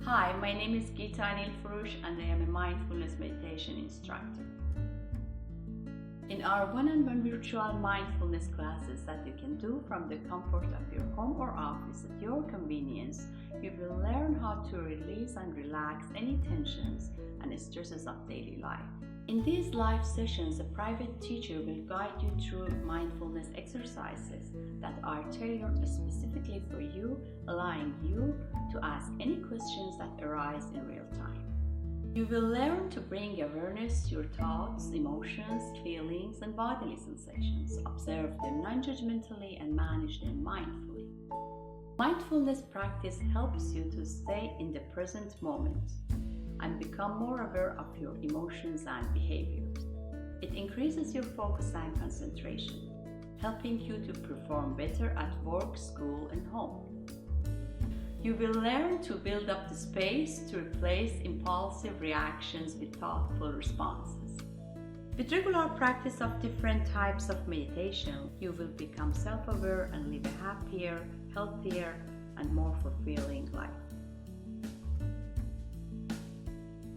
Hi, my name is Gita Anil and I am a mindfulness meditation instructor. In our one-on-one virtual mindfulness classes that you can do from the comfort of your home or office at your convenience, you will learn how to release and relax any tensions and stresses of daily life. In these live sessions, a private teacher will guide you through mindfulness exercises that are tailored specifically for you, allowing you to ask any questions that arise in real time. You will learn to bring awareness to your thoughts, emotions, feelings, and bodily sensations, observe them non-judgmentally, and manage them mindfully. Mindfulness practice helps you to stay in the present moment and become more aware of your emotions and behaviors. It increases your focus and concentration, helping you to perform better at work, school, and home. You will learn to build up the space to replace impulsive reactions with thoughtful responses. With regular practice of different types of meditation, you will become self-aware and live a happier, healthier, and more fulfilling life.